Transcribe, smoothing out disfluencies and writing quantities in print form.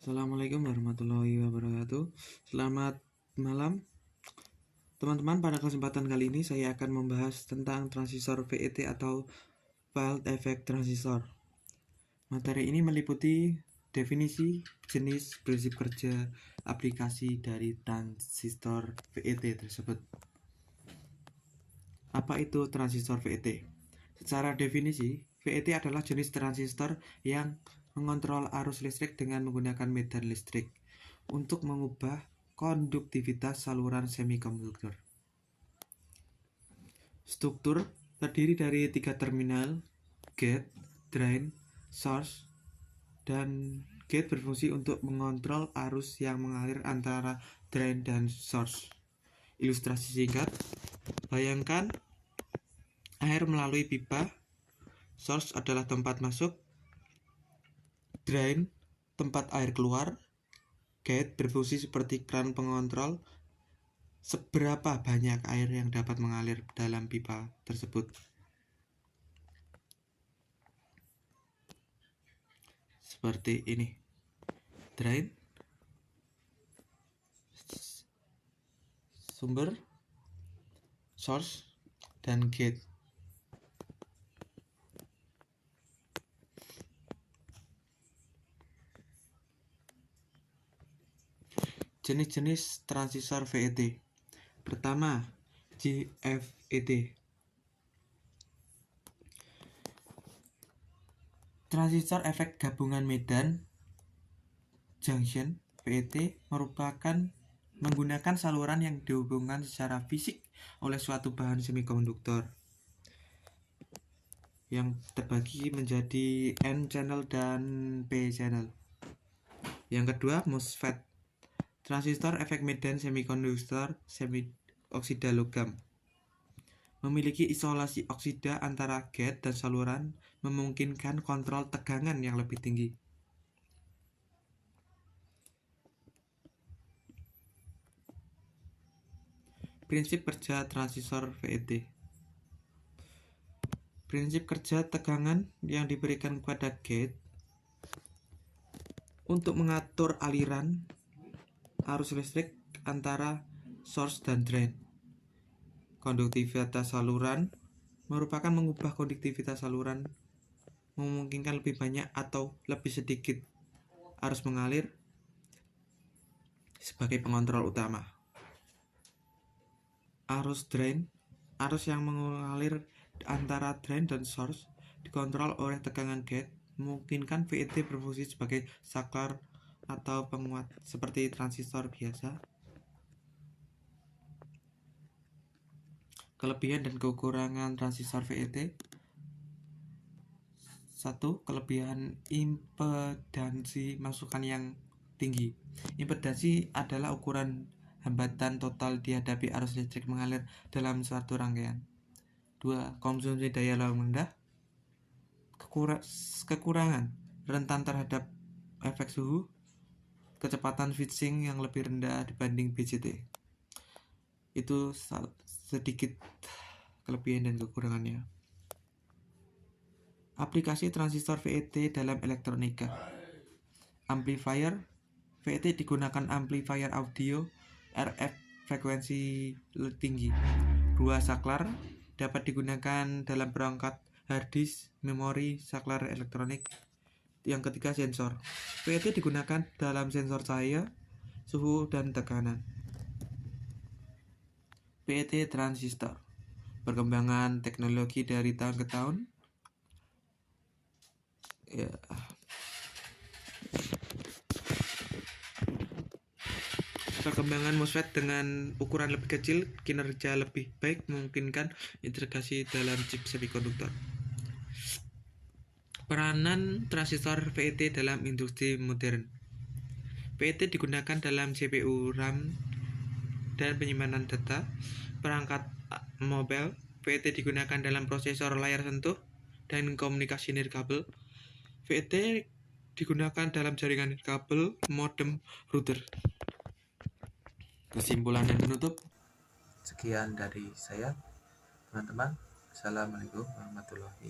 Assalamualaikum warahmatullahi wabarakatuh. Selamat malam teman-teman. Pada kesempatan kali ini saya akan membahas tentang transistor FET atau Field Effect Transistor. Materi ini meliputi definisi, jenis, prinsip kerja, aplikasi dari transistor FET tersebut. Apa itu transistor FET? Secara definisi, FET adalah jenis transistor yang mengontrol arus listrik dengan menggunakan medan listrik untuk mengubah konduktivitas saluran semikonduktor. Struktur terdiri dari 3 terminal, gate, drain, source, dan gate berfungsi untuk mengontrol arus yang mengalir antara drain dan source. Ilustrasi singkat, bayangkan air melalui pipa, source adalah tempat masuk, drain tempat air keluar, gate berfungsi seperti kran pengontrol seberapa banyak air yang dapat mengalir dalam pipa tersebut. Seperti ini. Drain, sumber, source, dan gate. Jenis-jenis transistor FET. Pertama, JFET. Transistor efek gabungan medan junction FET merupakan menggunakan saluran yang dihubungkan secara fisik oleh suatu bahan semikonduktor yang terbagi menjadi N-channel dan P-channel. Yang kedua, MOSFET. Transistor efek medan semikonduktor oksida logam. Memiliki isolasi oksida antara gate dan saluran, memungkinkan kontrol tegangan yang lebih tinggi. Prinsip kerja transistor FET. Prinsip kerja tegangan yang diberikan kepada gate untuk mengatur aliran arus listrik antara source dan drain. Konduktivitas saluran merupakan mengubah konduktivitas saluran, memungkinkan lebih banyak atau lebih sedikit arus mengalir sebagai pengontrol utama. Arus drain, arus yang mengalir antara drain dan source dikontrol oleh tegangan gate, memungkinkan FET berfungsi sebagai saklar atau penguat seperti transistor biasa. Kelebihan dan kekurangan transistor FET. 1. Kelebihan impedansi masukan yang tinggi. Impedansi adalah ukuran hambatan total dihadapi arus listrik mengalir dalam suatu rangkaian. 2. Konsumsi daya yang rendah. Kekurangan rentan terhadap efek suhu, kecepatan switching yang lebih rendah dibanding BJT. Itu sedikit kelebihan dan kekurangannya. Aplikasi transistor FET dalam elektronika. Amplifier. FET digunakan amplifier audio RF frekuensi tinggi. 2. Saklar dapat digunakan dalam perangkat hard disk, memori, saklar elektronik. Yang ketiga, sensor. FET digunakan dalam sensor cahaya, suhu, dan tekanan. FET transistor. Perkembangan teknologi dari tahun ke tahun. Perkembangan MOSFET dengan ukuran lebih kecil, kinerja lebih baik, memungkinkan integrasi dalam chip semikonduktor. Peranan transistor FET dalam industri modern. FET digunakan dalam CPU, RAM, dan penyimpanan data, perangkat mobile. FET digunakan dalam prosesor layar sentuh dan komunikasi nirkabel. FET digunakan dalam jaringan nirkabel, modem, router. Kesimpulan dan penutup, sekian dari saya, teman-teman. Assalamualaikum warahmatullahi